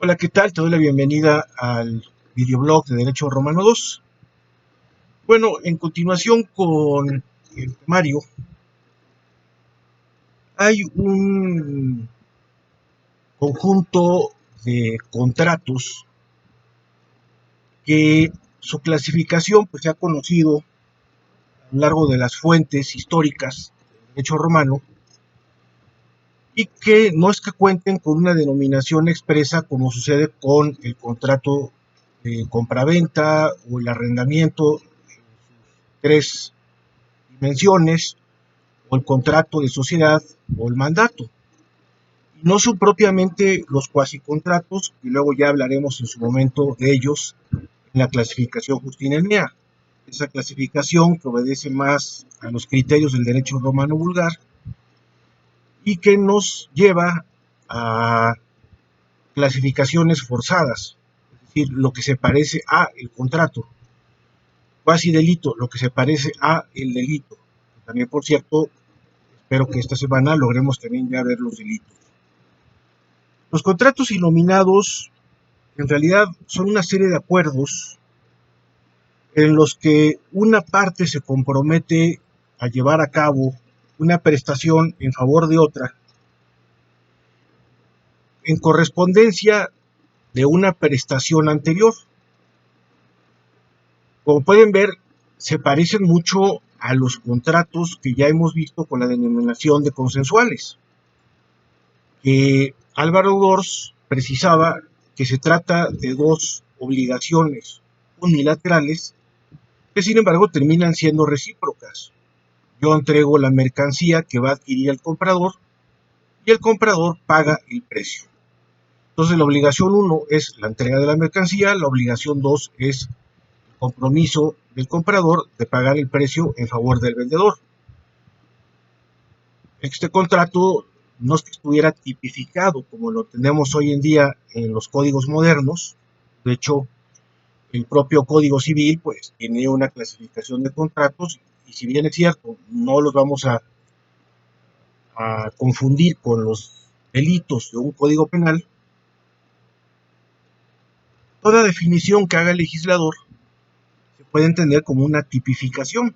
Hola, ¿qué tal? Te doy la bienvenida al videoblog de Derecho Romano 2. Bueno, en continuación con el temario, hay un conjunto de contratos que su clasificación pues, se ha conocido a lo largo de las fuentes históricas del derecho romano y que no es que cuenten con una denominación expresa como sucede con el contrato de compraventa o el arrendamiento en sus tres dimensiones, o el contrato de sociedad o el mandato. No son propiamente los cuasicontratos, y luego ya hablaremos en su momento de ellos en la clasificación justiniana. Esa clasificación que obedece más a los criterios del derecho romano vulgar y que nos lleva a clasificaciones forzadas, es decir, lo que se parece a el contrato, cuasi delito, lo que se parece a el delito. También, por cierto, espero que esta semana logremos también ya ver los delitos. Los contratos inominados en realidad son una serie de acuerdos en los que una parte se compromete a llevar a cabo una prestación en favor de otra en correspondencia de una prestación anterior. Como pueden ver, se parecen mucho a los contratos que ya hemos visto con la denominación de consensuales, que Álvaro Dors precisaba que se trata de dos obligaciones unilaterales que sin embargo terminan siendo recíprocas. Yo entrego la mercancía que va a adquirir el comprador y el comprador paga el precio. Entonces la obligación 1 es la entrega de la mercancía, la obligación 2 es el compromiso del comprador de pagar el precio en favor del vendedor. Este contrato no es que estuviera tipificado como lo tenemos hoy en día en los códigos modernos. De hecho, el propio Código Civil pues tiene una clasificación de contratos y si bien es cierto, no los vamos a confundir con los delitos de un código penal, toda definición que haga el legislador se puede entender como una tipificación.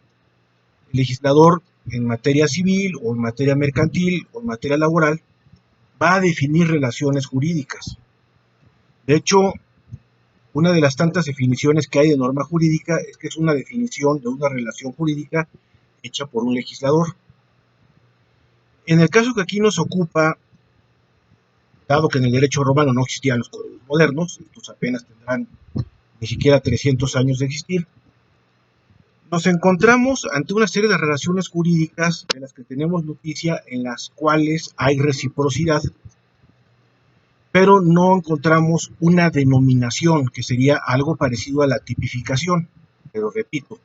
El legislador en materia civil o en materia mercantil o en materia laboral va a definir relaciones jurídicas. De hecho, una de las tantas definiciones que hay de norma jurídica es que es una definición de una relación jurídica hecha por un legislador. En el caso que aquí nos ocupa, dado que en el derecho romano no existían los códigos modernos, estos apenas tendrán ni siquiera 300 años de existir, nos encontramos ante una serie de relaciones jurídicas de las que tenemos noticia en las cuales hay reciprocidad, pero no encontramos una denominación que sería algo parecido a la tipificación. Pero repito,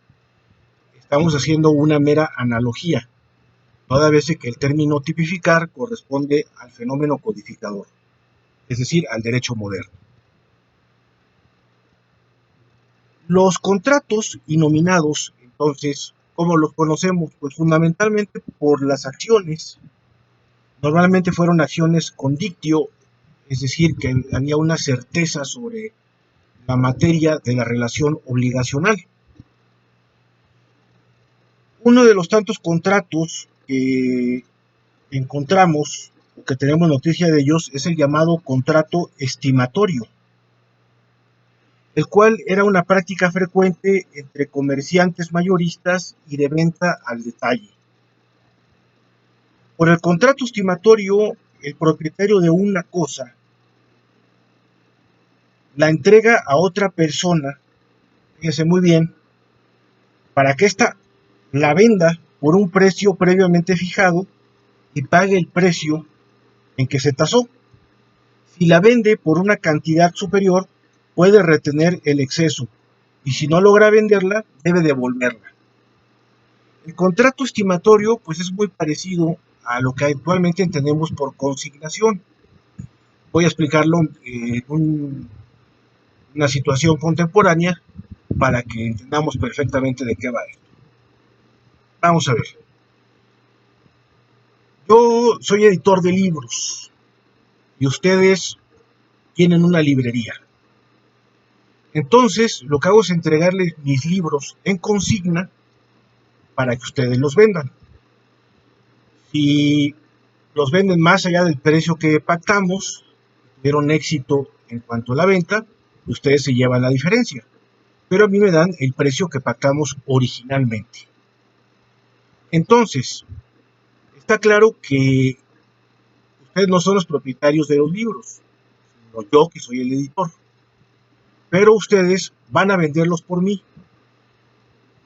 estamos haciendo una mera analogía, toda vez que el término tipificar corresponde al fenómeno codificador, es decir, al derecho moderno. Los contratos inominados, entonces, ¿cómo los conocemos? Pues fundamentalmente por las acciones. Normalmente fueron acciones con dictio, es decir, que había una certeza sobre la materia de la relación obligacional. Uno de los tantos contratos que encontramos, o que tenemos noticia de ellos, es el llamado contrato estimatorio, el cual era una práctica frecuente entre comerciantes mayoristas y de venta al detalle. Por el contrato estimatorio, el propietario de una cosa la entrega a otra persona, fíjese muy bien, para que ésta la venda por un precio previamente fijado y pague el precio en que se tasó. Si la vende por una cantidad superior, puede retener el exceso y si no logra venderla, debe devolverla. El contrato estimatorio pues es muy parecido a lo que actualmente entendemos por consignación. Voy a explicarlo en una situación contemporánea para que entendamos perfectamente de qué va esto. Vamos a ver. Yo soy editor de libros y ustedes tienen una librería. Entonces, lo que hago es entregarles mis libros en consigna para que ustedes los vendan. Si los venden más allá del precio que pactamos, tuvieron éxito en cuanto a la venta, ustedes se llevan la diferencia. Pero a mí me dan el precio que pactamos originalmente. Entonces, está claro que ustedes no son los propietarios de los libros, sino yo que soy el editor. Pero ustedes van a venderlos por mí.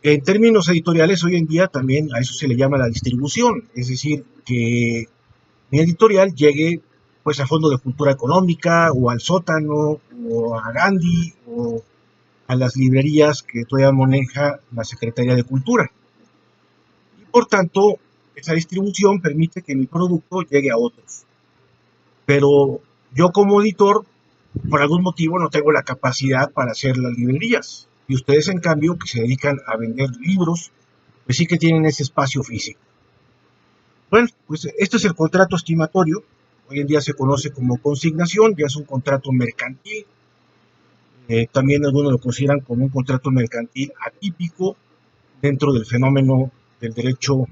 En términos editoriales, hoy en día también a eso se le llama la distribución, es decir, que mi editorial llegue pues a Fondo de Cultura Económica o al Sótano o a Gandhi o a las librerías que todavía maneja la Secretaría de Cultura. Y por tanto, esa distribución permite que mi producto llegue a otros. Pero yo como editor, por algún motivo, no tengo la capacidad para hacer las librerías. Y ustedes, en cambio, que se dedican a vender libros, pues sí que tienen ese espacio físico. Bueno, pues este es el contrato estimatorio. Hoy en día se conoce como consignación, ya es un contrato mercantil. También algunos lo consideran como un contrato mercantil atípico dentro del fenómeno del derecho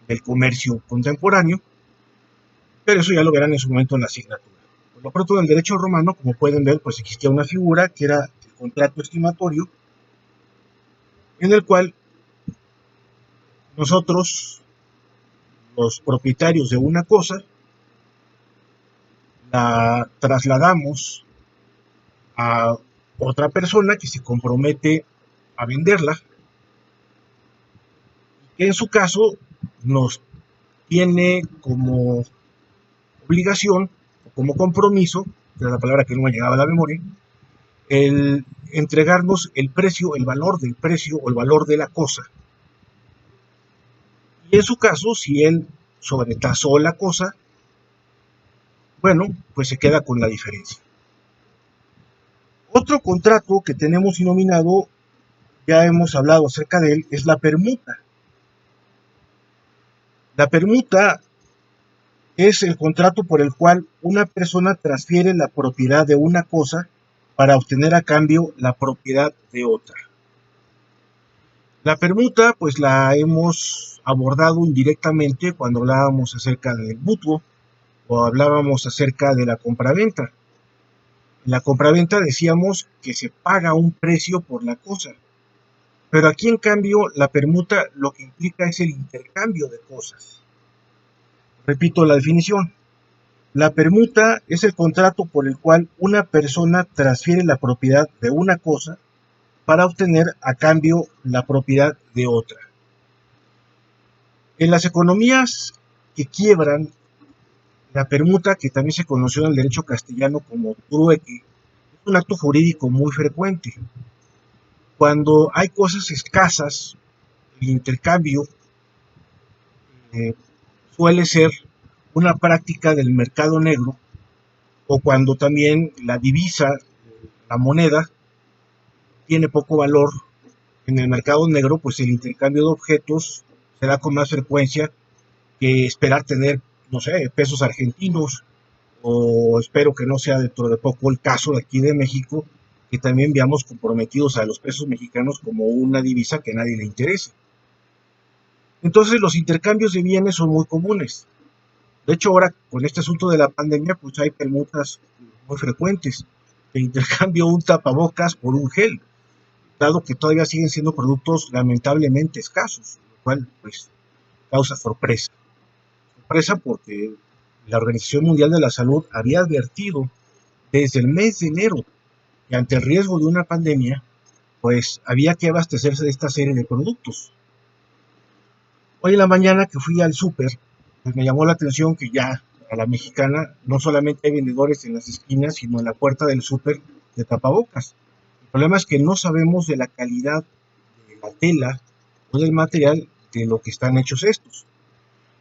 del comercio contemporáneo, pero eso ya lo verán en su momento en la asignatura. Por lo pronto, en el derecho romano, como pueden ver, pues existía una figura que era el contrato estimatorio, en el cual nosotros, los propietarios de una cosa, la trasladamos a otra persona que se compromete a venderla, que en su caso nos tiene como obligación o como compromiso, que es la palabra que no me llegaba a la memoria, el entregarnos el precio, el valor del precio o el valor de la cosa. Y en su caso, si él sobretasó la cosa, bueno, pues se queda con la diferencia. Otro contrato que tenemos inominado, ya hemos hablado acerca de él, es la permuta. La permuta es el contrato por el cual una persona transfiere la propiedad de una cosa para obtener a cambio la propiedad de otra. La permuta, pues la hemos abordado indirectamente cuando hablábamos acerca del mutuo o hablábamos acerca de la compraventa. En la compraventa decíamos que se paga un precio por la cosa, pero aquí en cambio la permuta lo que implica es el intercambio de cosas. Repito la definición. La permuta es el contrato por el cual una persona transfiere la propiedad de una cosa para obtener a cambio la propiedad de otra. En las economías que quiebran, la permuta, que también se conoció en el derecho castellano como trueque, es un acto jurídico muy frecuente. Cuando hay cosas escasas, el intercambio eh, suele ser una práctica del mercado negro, o cuando también la divisa, la moneda, tiene poco valor en el mercado negro, pues el intercambio de objetos se da con más frecuencia que esperar tener, no sé, pesos argentinos, o espero que no sea dentro de poco el caso de aquí de México, que también veamos comprometidos a los pesos mexicanos como una divisa que a nadie le interesa. Entonces los intercambios de bienes son muy comunes. De hecho, ahora con este asunto de la pandemia, pues hay permutas muy frecuentes. Te intercambio un tapabocas por un gel, dado que todavía siguen siendo productos lamentablemente escasos, lo cual pues causa sorpresa. Sorpresa porque la Organización Mundial de la Salud había advertido desde el mes de enero que ante el riesgo de una pandemia, pues había que abastecerse de esta serie de productos. Hoy en la mañana que fui al súper, pues me llamó la atención que ya a la mexicana no solamente hay vendedores en las esquinas, sino en la puerta del súper de tapabocas. El problema es que no sabemos de la calidad de la tela o del material de lo que están hechos estos.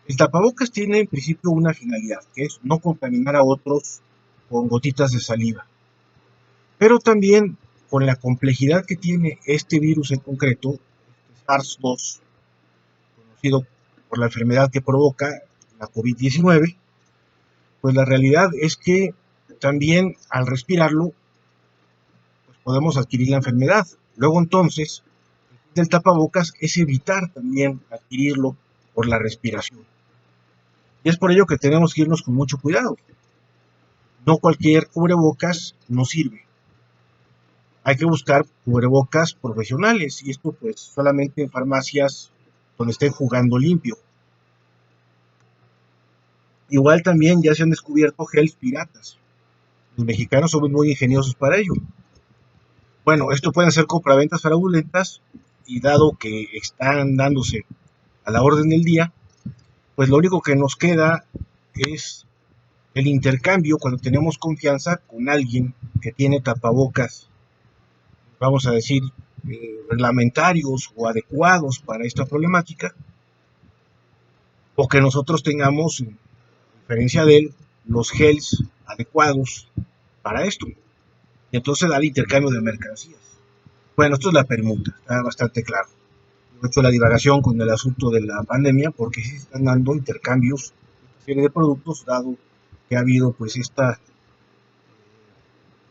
El tapabocas tiene en principio una finalidad, que es no contaminar a otros con gotitas de saliva. Pero también con la complejidad que tiene este virus en concreto, SARS-2, conocido por la enfermedad que provoca la COVID-19, pues la realidad es que también al respirarlo pues podemos adquirir la enfermedad. Luego entonces, el tapabocas es evitar también adquirirlo por la respiración. Y es por ello que tenemos que irnos con mucho cuidado. No cualquier cubrebocas nos sirve. Hay que buscar cubrebocas profesionales y esto pues solamente en farmacias donde estén jugando limpio. Igual también ya se han descubierto gels piratas. Los mexicanos somos muy ingeniosos para ello. Bueno, esto pueden ser compraventas fraudulentas y dado que están dándose a la orden del día, pues lo único que nos queda es el intercambio cuando tenemos confianza con alguien que tiene tapabocas, vamos a decir, reglamentarios o adecuados para esta problemática, o que nosotros tengamos, en diferencia de él, los gels adecuados para esto. Y entonces da el intercambio de mercancías. Bueno, esto es la permuta, está bastante claro. He hecho la divagación con el asunto de la pandemia porque sí se están dando intercambios de serie de productos, dado que ha habido pues esta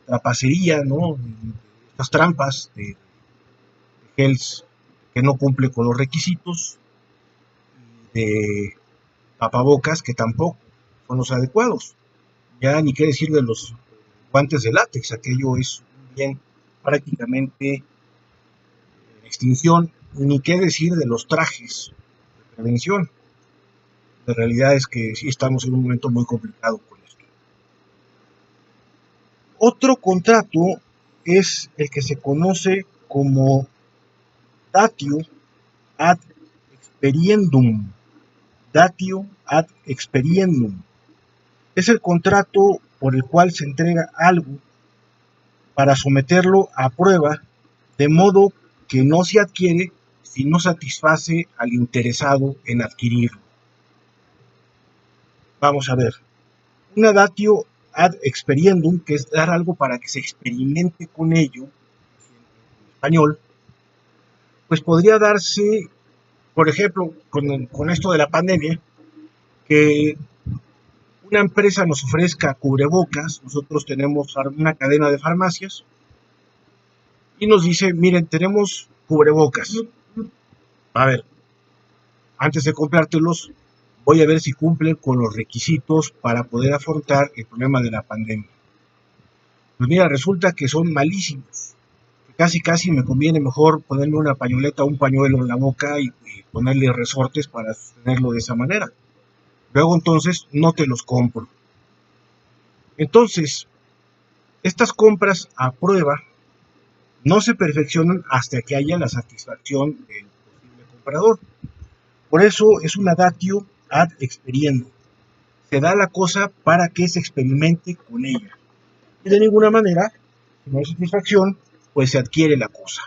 trapacería, ¿no? Estas trampas de gels que no cumple con los requisitos, de tapabocas que tampoco son los adecuados. Ya ni qué decir de los guantes de látex, aquello es un bien prácticamente en extinción, ni qué decir de los trajes de prevención. La realidad es que sí estamos en un momento muy complicado con esto. Otro contrato es el que se conoce como datio ad experiendum. Datio ad experiendum. Es el contrato por el cual se entrega algo para someterlo a prueba, de modo que no se adquiere si no satisface al interesado en adquirirlo. Vamos a ver, una datio ad experiendum, que es dar algo para que se experimente con ello, en español, pues podría darse, por ejemplo, con esto de la pandemia, que una empresa nos ofrezca cubrebocas, nosotros tenemos una cadena de farmacias, y nos dice, miren, tenemos cubrebocas. A ver, antes de comprártelos, voy a ver si cumplen con los requisitos para poder afrontar el problema de la pandemia. Pues mira, resulta que son malísimos. Casi me conviene mejor ponerme una pañoleta o un pañuelo en la boca y ponerle resortes para sostenerlo de esa manera. Luego entonces no te los compro. Entonces, estas compras a prueba no se perfeccionan hasta que haya la satisfacción del posible comprador. Por eso es una datio ad experiendum. Se da la cosa para que se experimente con ella. Y de ninguna manera, si no hay satisfacción, pues se adquiere la cosa.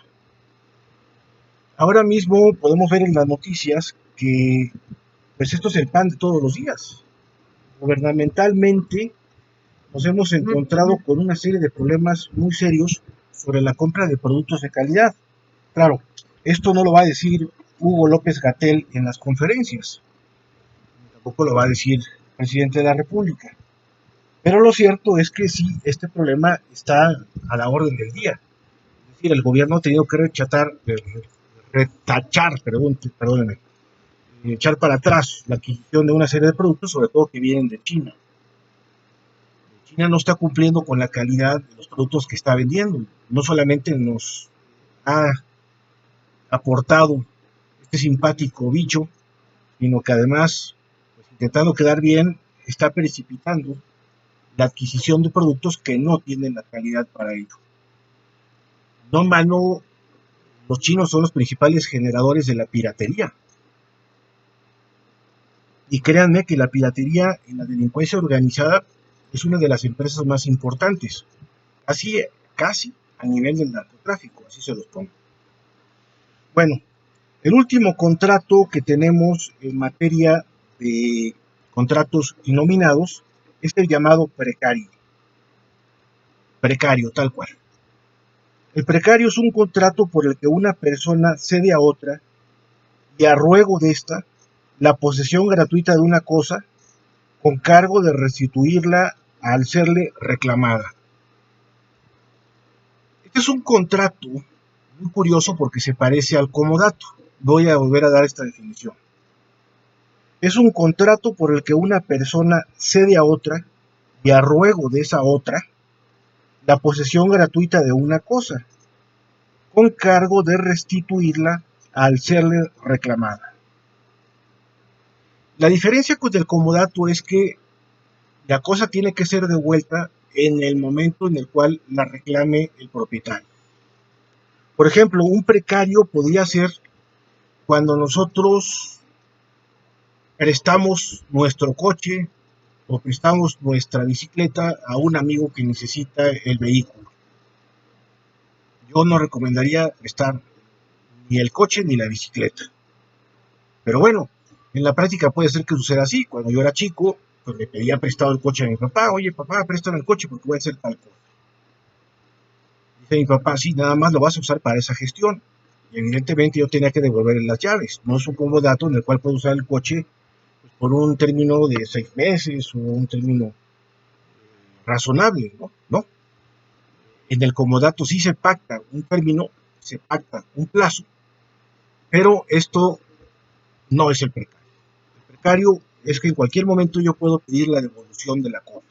Ahora mismo podemos ver en las noticias que pues esto es el pan de todos los días. Gubernamentalmente nos hemos encontrado con una serie de problemas muy serios sobre la compra de productos de calidad. Claro, esto no lo va a decir Hugo López-Gatell en las conferencias, tampoco lo va a decir el presidente de la República. Pero lo cierto es que sí, este problema está a la orden del día. Es decir, el gobierno ha tenido que perdónenme, echar para atrás la adquisición de una serie de productos, sobre todo que vienen de China. China no está cumpliendo con la calidad de los productos que está vendiendo. No solamente nos ha aportado este simpático bicho, sino que además, pues, intentando quedar bien, está precipitando la adquisición de productos que no tienen la calidad para ello. No en vano, los chinos son los principales generadores de la piratería. Y créanme que la piratería en la delincuencia organizada es una de las empresas más importantes, casi a nivel del narcotráfico, así se los pongo. Bueno, el último contrato que tenemos en materia de contratos innominados es el llamado precario. Precario, tal cual. El precario es un contrato por el que una persona cede a otra y a ruego de esta la posesión gratuita de una cosa con cargo de restituirla al serle reclamada. Este es un contrato muy curioso porque se parece al comodato. Voy a volver a dar esta definición. Es un contrato por el que una persona cede a otra y a ruego de esa otra la posesión gratuita de una cosa, con cargo de restituirla al serle reclamada. La diferencia con el comodato es que la cosa tiene que ser devuelta en el momento en el cual la reclame el propietario. Por ejemplo, un precario podría ser cuando nosotros prestamos nuestro coche o prestamos nuestra bicicleta a un amigo que necesita el vehículo. Yo no recomendaría prestar ni el coche ni la bicicleta. Pero bueno, en la práctica puede ser que suceda así. Cuando yo era chico, pues le pedía prestado el coche a mi papá. Oye, papá, préstame el coche porque voy a hacer tal cosa. Dice mi papá, sí, nada más lo vas a usar para esa gestión. Y evidentemente yo tenía que devolverle las llaves. No es un comodato en el cual puedo usar el coche pues, por un término de 6 meses o un término razonable, ¿no? ¿No? En el comodato sí se pacta un término, se pacta un plazo, pero esto no es el precario. El precario es que en cualquier momento yo puedo pedir la devolución de la compra.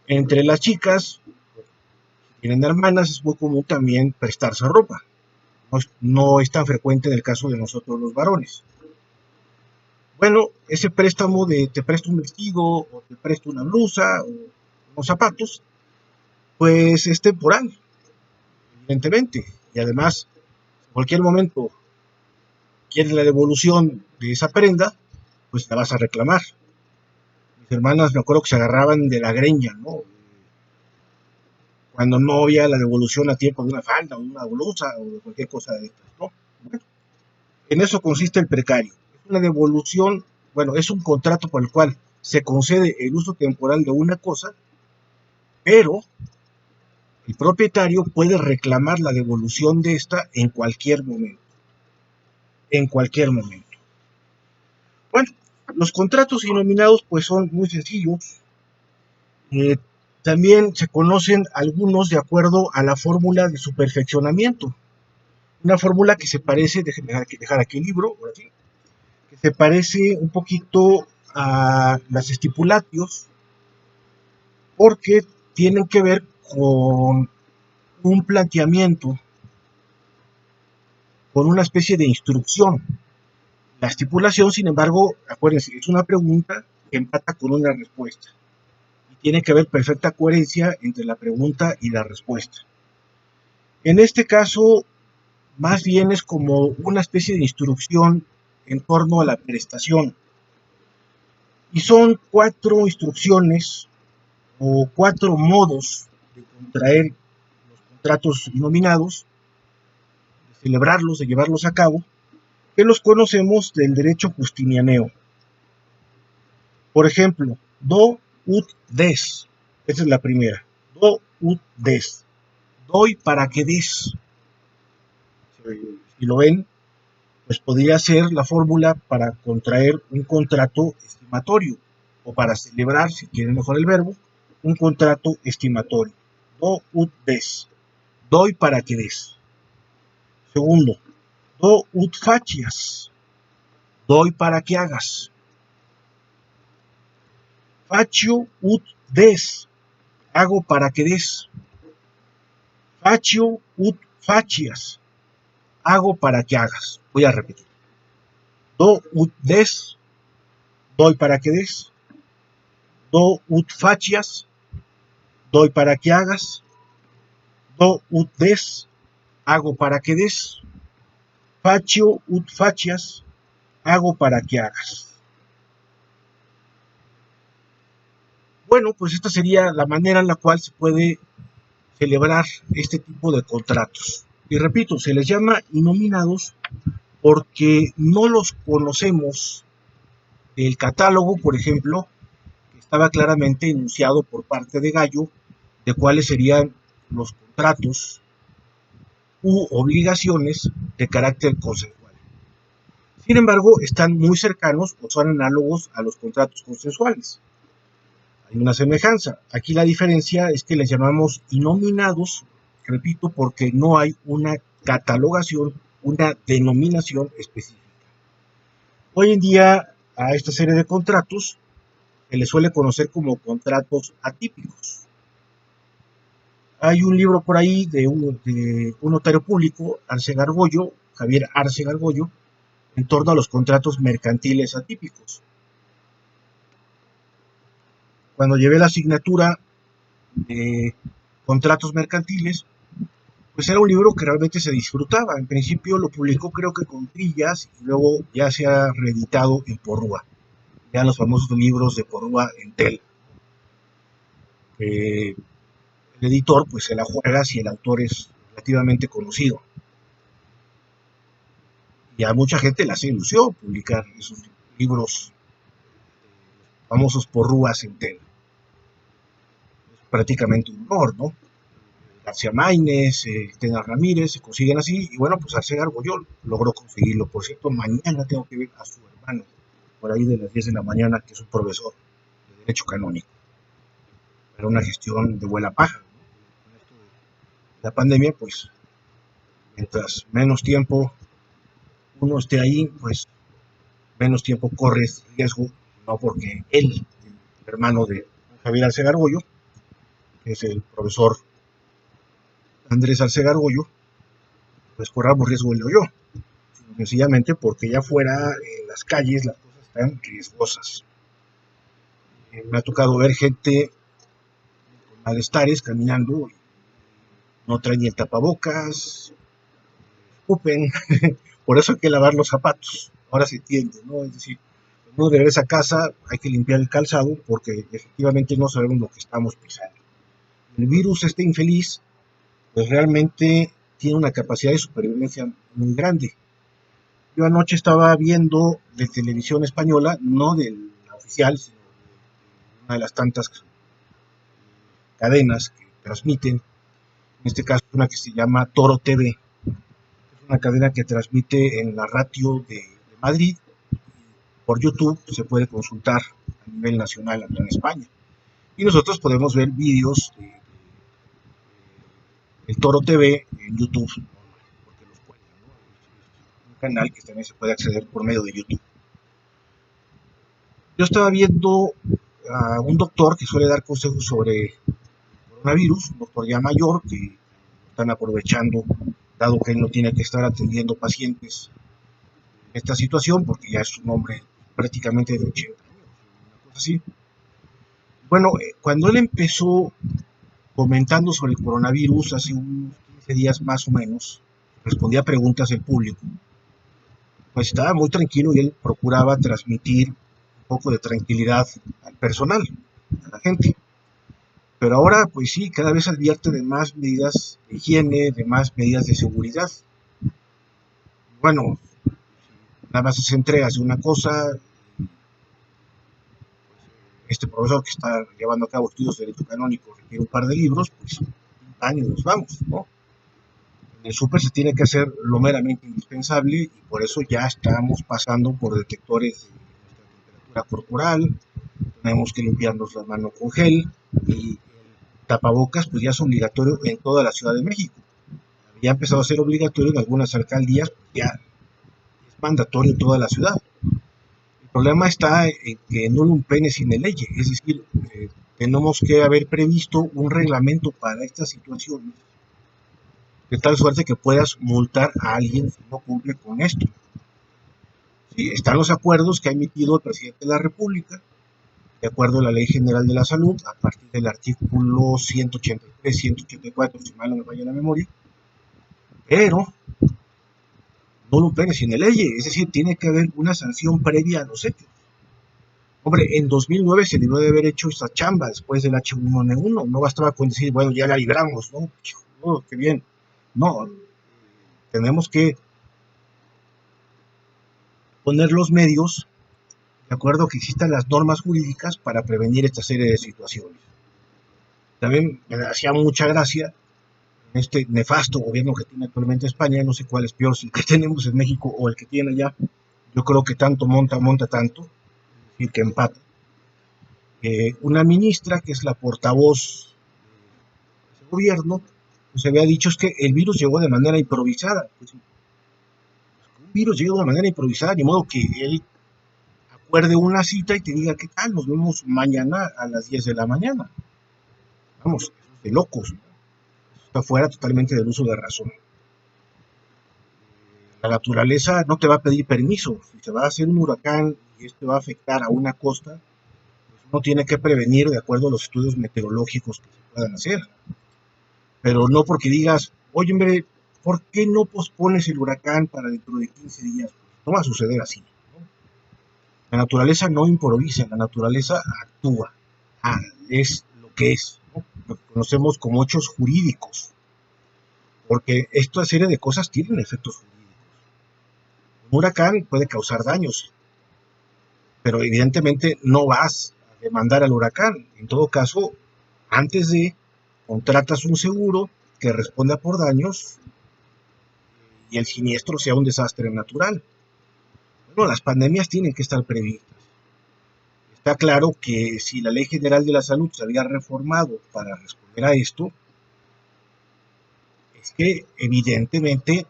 Entre las chicas, si tienen hermanas, es muy común también prestarse ropa. No es tan frecuente en el caso de nosotros los varones. Bueno, ese préstamo de te presto un vestido o te presto una blusa o unos zapatos, pues es temporal, evidentemente. Y además, en cualquier momento quieres la devolución de esa prenda, pues la vas a reclamar. Mis hermanas me acuerdo que se agarraban de la greña, ¿no? Cuando no había la devolución a tiempo de una falda o de una blusa o de cualquier cosa de estas, ¿no? Bueno, en eso consiste el precario. Es una devolución, bueno, es un contrato por el cual se concede el uso temporal de una cosa, pero el propietario puede reclamar la devolución de esta en cualquier momento. En cualquier momento. Bueno, los contratos inominados pues son muy sencillos. Eh, También se conocen algunos de acuerdo a la fórmula de su perfeccionamiento. Una fórmula que se parece, déjenme dejar aquí el libro, ahora sí, que se parece un poquito a las estipulatios, porque tienen que ver con un planteamiento, con una especie de instrucción. La estipulación, sin embargo, acuérdense, es una pregunta que empata con una respuesta. Y tiene que haber perfecta coherencia entre la pregunta y la respuesta. En este caso, más bien es como una especie de instrucción en torno a la prestación. Y son 4 instrucciones o 4 modos de contraer los contratos nominados, de celebrarlos, de llevarlos a cabo, que los conocemos del derecho justinianeo. Por ejemplo, do ut des. Esa es la primera. Do ut des. Doy para que des. Si lo ven, pues podría ser la fórmula para contraer un contrato estimatorio o para celebrar, si quieren mejor el verbo, un contrato estimatorio. Do ut des. Doy para que des. Segundo, do ut facias. Doy para que hagas. Facio ut des. Hago para que des. Facio ut facias. Hago para que hagas. Voy a repetir. Do ut des. Doy para que des. Do ut facias. Doy para que hagas. Do ut des. Hago para que des. Facio ut facias. Hago para que hagas. Bueno, pues esta sería la manera en la cual se puede celebrar este tipo de contratos. Y repito, se les llama inominados porque no los conocemos del catálogo, por ejemplo, que estaba claramente enunciado por parte de Gallo de cuáles serían los contratos u obligaciones de carácter consensual. Sin embargo, están muy cercanos o son análogos a los contratos consensuales. Hay una semejanza. Aquí la diferencia es que les llamamos inominados, repito, porque no hay una catalogación, una denominación específica. Hoy en día a esta serie de contratos se les suele conocer como contratos atípicos. Hay un libro por ahí de un notario público, Arce Gargollo, Javier Arce Gargollo, en torno a los contratos mercantiles atípicos. Cuando llevé la asignatura de contratos mercantiles, pues era un libro que realmente se disfrutaba. En principio lo publicó creo que con Trillas y luego ya se ha reeditado en Porrúa, ya los famosos libros de Porrúa en TEL. El editor pues se la juega si el autor es relativamente conocido. Y a mucha gente le hace ilusión publicar esos libros famosos Porrúas en TEL. Es prácticamente un honor, ¿no? García Maínez, Tena Ramírez, se consiguen así, y bueno, pues Arce Gargollo logró conseguirlo. Por cierto, mañana tengo que ver a su hermano, por ahí de las 10 de la mañana, que es un profesor de Derecho Canónico. Era una gestión de buena paja, ¿no? Con esto de la pandemia, pues, mientras menos tiempo uno esté ahí, pues, menos tiempo corres riesgo, no porque él, el hermano de Javier Arce Gargollo, que es el profesor Andrés Arce Gargollo, pues corramos riesgo él o yo, sencillamente porque ya fuera en las calles las cosas están riesgosas. Me ha tocado ver gente con malestares caminando, no traen ni el tapabocas, escupen, por eso hay que lavar los zapatos, ahora se entiende, ¿no? Es decir, cuando uno regresa a casa hay que limpiar el calzado porque efectivamente no sabemos lo que estamos pisando. El virus, este infeliz, pues realmente tiene una capacidad de supervivencia muy grande. Yo anoche estaba viendo de televisión española, no de la oficial, sino de una de las tantas cadenas que transmiten. En este caso, una que se llama Toro TV. Es una cadena que transmite en la radio de Madrid. Por YouTube se puede consultar a nivel nacional acá en España. Y nosotros podemos ver vídeos de el Toro TV en YouTube, porque los cuelgan, ¿no? Es un canal que también se puede acceder por medio de YouTube. Yo estaba viendo a un doctor que suele dar consejos sobre coronavirus, un doctor ya mayor, que están aprovechando, dado que él no tiene que estar atendiendo pacientes en esta situación, porque ya es un hombre prácticamente de 80 años, una cosa así. Bueno, cuando él empezó comentando sobre el coronavirus hace unos 15 días más o menos, respondía a preguntas del público, pues estaba muy tranquilo y él procuraba transmitir un poco de tranquilidad al personal, a la gente. Pero ahora, pues sí, cada vez advierte de más medidas de higiene, de más medidas de seguridad. Bueno, nada más se entregas de una cosa, este profesor que está llevando a cabo estudios de derecho canónico requiere un par de libros, pues años nos vamos, ¿no? En el súper se tiene que hacer lo meramente indispensable y por eso ya estamos pasando por detectores de nuestra temperatura corporal, tenemos que limpiarnos las manos con gel y el tapabocas pues ya es obligatorio en toda la Ciudad de México. Ya ha empezado a ser obligatorio en algunas alcaldías, pues ya es mandatorio en toda la ciudad. El problema está en que no lo impene sin ley, es decir, tenemos que haber previsto un reglamento para estas situaciones, de tal suerte que puedas multar a alguien si no cumple con esto. Sí, están los acuerdos que ha emitido el presidente de la República, de acuerdo a la Ley General de la Salud, a partir del artículo 183, 184, si mal no me falla la memoria, pero no lo impone sin ley, es decir, tiene que haber una sanción previa a los hechos. Hombre, en 2009 se debió de haber hecho esta chamba después del H1N1, no bastaba con decir, bueno, ya la libramos, ¿no? Oh, qué bien. No, tenemos que poner los medios de acuerdo a que existan las normas jurídicas para prevenir esta serie de situaciones. También me hacía mucha gracia este nefasto gobierno que tiene actualmente España, no sé cuál es peor, si el que tenemos en México o el que tiene allá. Yo creo que tanto monta tanto, es decir, que empata. Una ministra, que es la portavoz del gobierno, pues había dicho es que el virus llegó de manera improvisada. Pues, un virus llegó de manera improvisada, ni modo que él acuerde una cita y te diga, ¿qué tal? Nos vemos mañana a las 10 de la mañana. Vamos, eso es de locos, ¿no? Eso está fuera totalmente del uso de razón. La naturaleza no te va a pedir permiso. Si se va a hacer un huracán y este va a afectar a una costa, pues uno tiene que prevenir de acuerdo a los estudios meteorológicos que se puedan hacer. Pero no porque digas, oye, hombre, ¿por qué no pospones el huracán para dentro de 15 días? No va a suceder así, ¿no? La naturaleza no improvisa, la naturaleza actúa. Ah, es lo que es, ¿no? Lo que conocemos como hechos jurídicos, porque esta serie de cosas tienen efectos jurídicos. Un huracán puede causar daños, pero evidentemente no vas a demandar al huracán. En todo caso, antes de contratas un seguro que responda por daños y el siniestro sea un desastre natural. Bueno, las pandemias tienen que estar previstas. Está claro que si la Ley General de la Salud se había reformado para responder a esto, es que evidentemente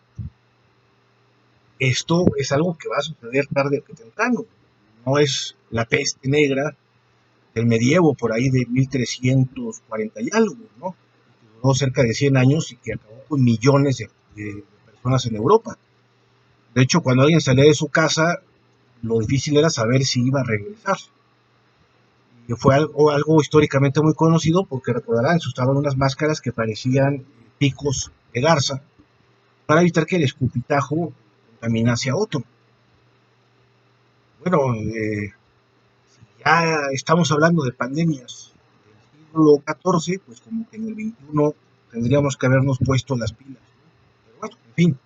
esto es algo que va a suceder tarde o temprano. No es la peste negra del medievo, por ahí de 1340 y algo, ¿no? Que duró cerca de 100 años y que acabó con millones de personas en Europa. De hecho, cuando alguien salía de su casa, lo difícil era saber si iba a regresar. Y fue algo históricamente muy conocido porque recordarán, se usaban unas máscaras que parecían picos de garza para evitar que el escupitajo contaminase a otro. Bueno, ya estamos hablando de pandemias del siglo XIV, pues como que en el XXI tendríamos que habernos puesto las pilas, ¿no? Pero bueno, en fin,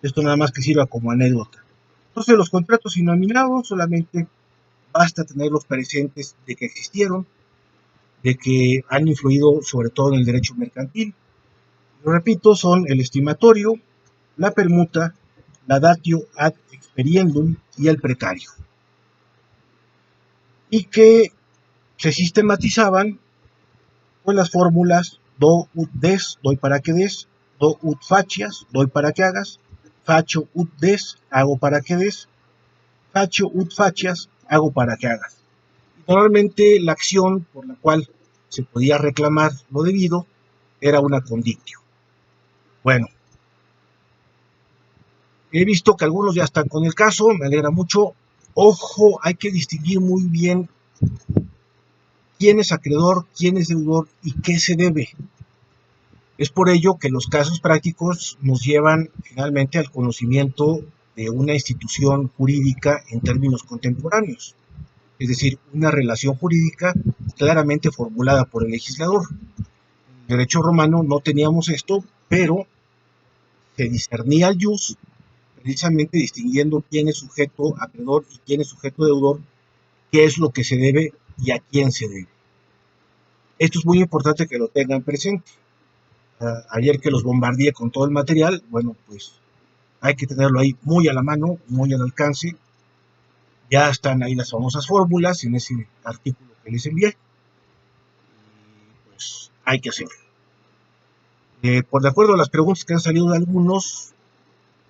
esto nada más que sirva como anécdota. Entonces los contratos innominados solamente basta tenerlos presentes de que existieron, de que han influido sobre todo en el derecho mercantil. Lo repito, son el estimatorio, la permuta, la datio ad experiendum y el precario. Y que se sistematizaban con las fórmulas do ut des, doy para que des, do ut facias, doy para que hagas, facio ut des, hago para que des, facio ut facias, hago para que hagas. Y normalmente la acción por la cual se podía reclamar lo debido era una condictio. Bueno, he visto que algunos ya están con el caso, me alegra mucho. Ojo, hay que distinguir muy bien quién es acreedor, quién es deudor y qué se debe. Es por ello que los casos prácticos nos llevan finalmente al conocimiento de una institución jurídica en términos contemporáneos, es decir, una relación jurídica claramente formulada por el legislador. En el derecho romano no teníamos esto, pero se discernía el jus precisamente distinguiendo quién es sujeto acreedor y quién es sujeto deudor, qué es lo que se debe y a quién se debe. Esto es muy importante que lo tengan presente. Ayer que los bombardeé con todo el material, bueno, pues hay que tenerlo ahí muy a la mano, muy al alcance. Ya están ahí las famosas fórmulas en ese artículo que les envié. Y pues hay que hacerlo. Por de acuerdo a las preguntas que han salido de algunos,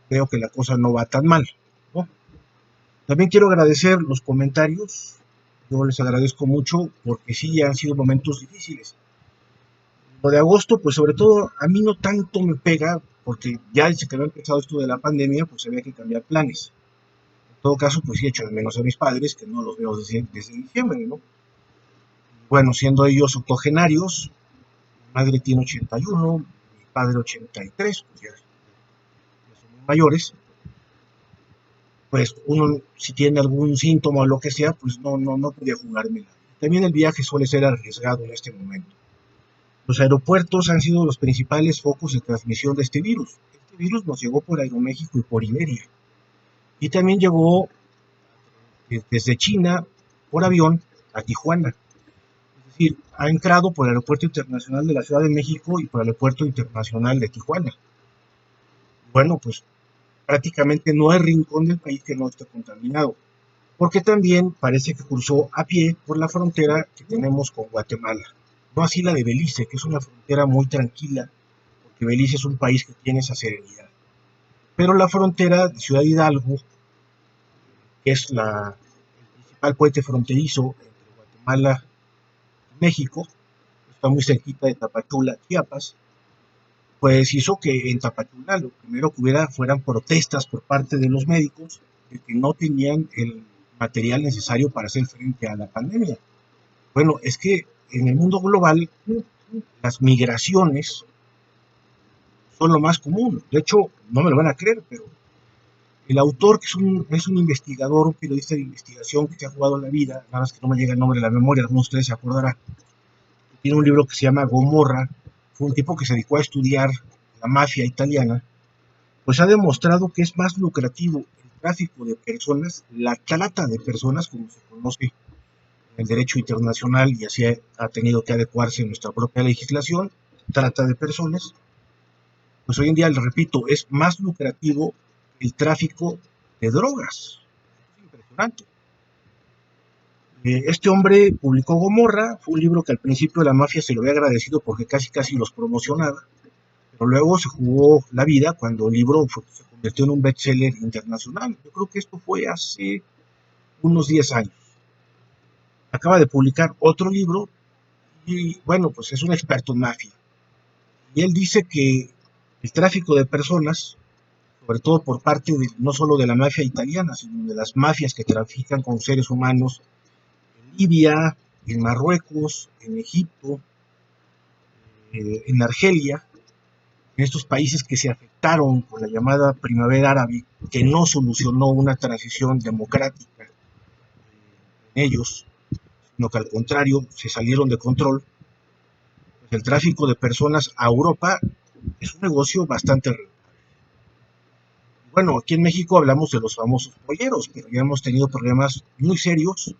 veo que la cosa no va tan mal, ¿no? También quiero agradecer los comentarios. Yo les agradezco mucho porque sí han sido momentos difíciles. Lo de agosto, pues sobre todo a mí no tanto me pega porque ya desde que había empezado esto de la pandemia, pues había que cambiar planes. En todo caso, pues sí echo de menos a mis padres, que no los veo desde diciembre, ¿no? Bueno, siendo ellos octogenarios, mi madre tiene 81, mi padre 83, pues ya son muy mayores, pues uno si tiene algún síntoma o lo que sea, pues no podía jugármela. También el viaje suele ser arriesgado en este momento. Los aeropuertos han sido los principales focos de transmisión de este virus. Este virus nos llegó por Aeroméxico y por Iberia. Y también llegó desde China por avión a Tijuana. Es decir, ha entrado por el Aeropuerto Internacional de la Ciudad de México y por el Aeropuerto Internacional de Tijuana. Bueno, pues prácticamente no hay rincón del país que no esté contaminado. porque también parece que cruzó a pie por la frontera que tenemos con Guatemala. No así la de Belice, que es una frontera muy tranquila, porque Belice es un país que tiene esa serenidad. Pero la frontera de Ciudad Hidalgo, que es el principal puente fronterizo entre Guatemala y México, está muy cerquita de Tapachula, Chiapas, pues hizo que en Tapachula lo primero que hubiera fueran protestas por parte de los médicos de que no tenían el material necesario para hacer frente a la pandemia. Bueno, es que en el mundo global las migraciones son lo más común. De hecho, no me lo van a creer, pero el autor, que es un investigador, un periodista de investigación que se ha jugado la vida, nada más que no me llega el nombre de la memoria, algunos de ustedes se acordarán, tiene un libro que se llama Gomorra, fue un tipo que se dedicó a estudiar la mafia italiana, pues ha demostrado que es más lucrativo el tráfico de personas, la trata de personas, como se conoce en el derecho internacional, y así ha tenido que adecuarse en nuestra propia legislación, trata de personas, pues hoy en día, les repito, es más lucrativo el tráfico de drogas. Es impresionante. Este hombre publicó Gomorra, fue un libro que al principio la mafia se lo había agradecido porque casi casi los promocionaba, pero luego se jugó la vida cuando el libro se convirtió en un bestseller internacional. Yo creo que esto fue hace unos 10 años. Acaba de publicar otro libro y bueno, pues es un experto en mafia. Y él dice que el tráfico de personas, sobre todo por parte de, no solo de la mafia italiana, sino de las mafias que trafican con seres humanos en Libia, en Marruecos, en Egipto, en Argelia, en estos países que se afectaron por la llamada primavera árabe, que no solucionó una transición democrática en ellos, sino que al contrario se salieron de control. Pues el tráfico de personas a Europa es un negocio bastante rentable. Bueno, aquí en México hablamos de los famosos polleros, pero ya hemos tenido problemas muy serios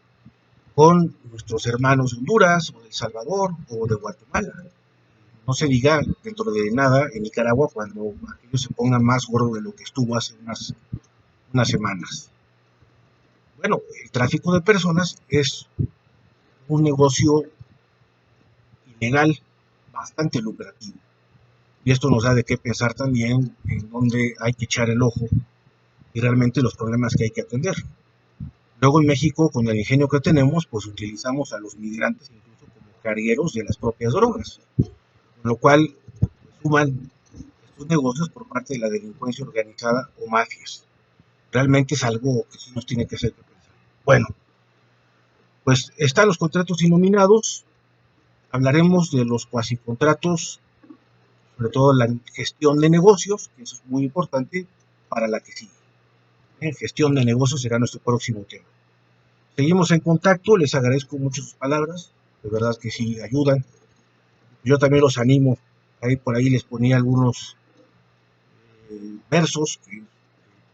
con nuestros hermanos de Honduras, o de El Salvador, o de Guatemala. No se diga dentro de nada en Nicaragua cuando aquello se ponga más gordo de lo que estuvo hace unas semanas. Bueno, el tráfico de personas es un negocio ilegal bastante lucrativo. Y esto nos da de qué pensar también en dónde hay que echar el ojo y realmente los problemas que hay que atender. Luego en México, con el ingenio que tenemos, pues utilizamos a los migrantes incluso como cargueros de las propias drogas, con lo cual pues, suman estos negocios por parte de la delincuencia organizada o mafias. Realmente es algo que sí nos tiene que hacer pensar. Bueno, pues están los contratos inominados, hablaremos de los cuasicontratos, sobre todo la gestión de negocios, que eso es muy importante para la que sigue. Gestión de negocios será nuestro próximo tema. Seguimos en contacto, les agradezco mucho sus palabras, de verdad que sí ayudan. Yo también los animo, ahí por ahí les ponía algunos versos que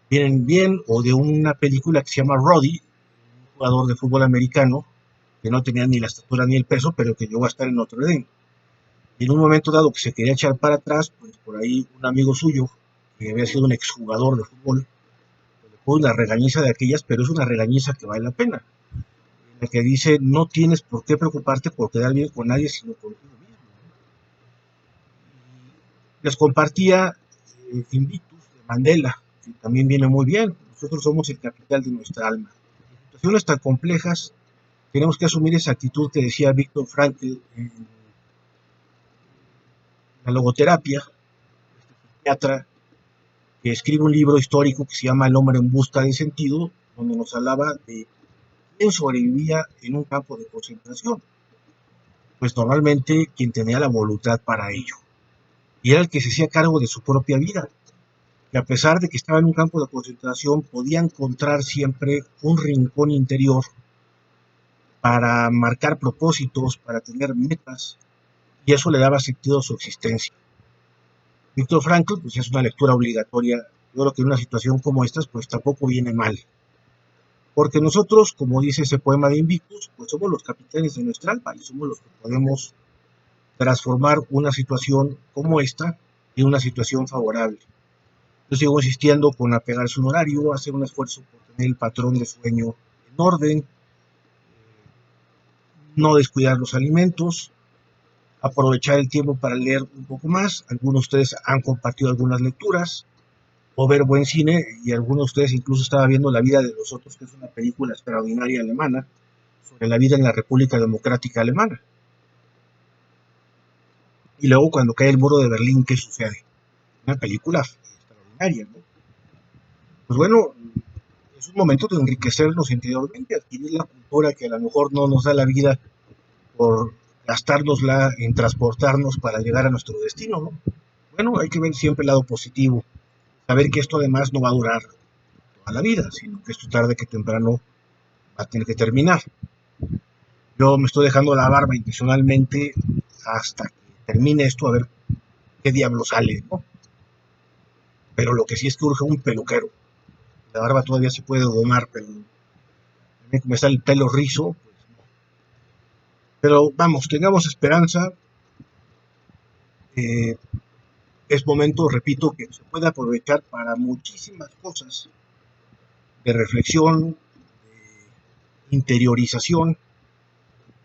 vienen bien, o de una película que se llama Roddy, un jugador de fútbol americano que no tenía ni la estatura ni el peso, pero que llegó a estar en Notre Dame. Y en un momento dado que se quería echar para atrás, pues por ahí un amigo suyo, que había sido un exjugador de fútbol, le pone una regañiza de aquellas, pero es una regañiza que vale la pena. En la que dice, no tienes por qué preocuparte por quedar bien con nadie, sino contigo mismo. Y les compartía Invictus de Mandela, que también viene muy bien. Nosotros somos el capital de nuestra alma. En situaciones tan complejas, tenemos que asumir esa actitud que decía Víctor Frankl en la logoterapia, este psiquiatra que escribe un libro histórico que se llama El hombre en busca de sentido, donde nos hablaba de quién sobrevivía en un campo de concentración. Pues normalmente quien tenía la voluntad para ello. Y era el que se hacía cargo de su propia vida, que a pesar de que estaba en un campo de concentración, podía encontrar siempre un rincón interior para marcar propósitos, para tener metas, y eso le daba sentido a su existencia. Víctor Frankl, pues es una lectura obligatoria. Yo creo que en una situación como esta, pues tampoco viene mal. Porque nosotros, como dice ese poema de Invictus, pues somos los capitanes de nuestra alma y somos los que podemos transformar una situación como esta en una situación favorable. Yo sigo insistiendo con apegarse un horario, hacer un esfuerzo por tener el patrón de sueño en orden, no descuidar los alimentos, aprovechar el tiempo para leer un poco más. Algunos de ustedes han compartido algunas lecturas o ver buen cine, y algunos de ustedes incluso estaba viendo La vida de los otros, que es una película extraordinaria alemana sobre la vida en la República Democrática Alemana. Y luego cuando cae el muro de Berlín, ¿qué sucede? Una película extraordinaria, ¿no? Pues bueno, es un momento de enriquecernos interiormente, adquirir la cultura que a lo mejor no nos da la vida por gastárnosla en transportarnos para llegar a nuestro destino, ¿no? Bueno, hay que ver siempre el lado positivo, saber que esto además no va a durar toda la vida, sino que esto tarde que temprano va a tener que terminar. Yo me estoy dejando la barba intencionalmente hasta que termine esto, a ver qué diablo sale, ¿no? Pero lo que sí es que urge un peluquero. La barba todavía se puede domar, pero me sale el pelo rizo, pues no. Pero vamos, tengamos esperanza. Eh, es momento, repito, que se puede aprovechar para muchísimas cosas de reflexión, de interiorización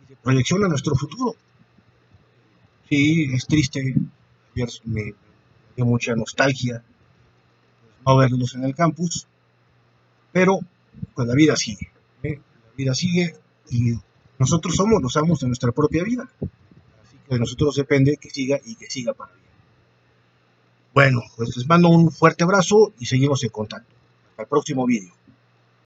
y de proyección a nuestro futuro. Sí, es triste, ayer me dio mucha nostalgia pues, no verlos en el campus, pero pues la vida sigue, ¿eh? La vida sigue y nosotros somos los amos de nuestra propia vida, así que de nosotros depende que siga y que siga para bien. Bueno, pues les mando un fuerte abrazo y seguimos en contacto. Hasta el próximo vídeo.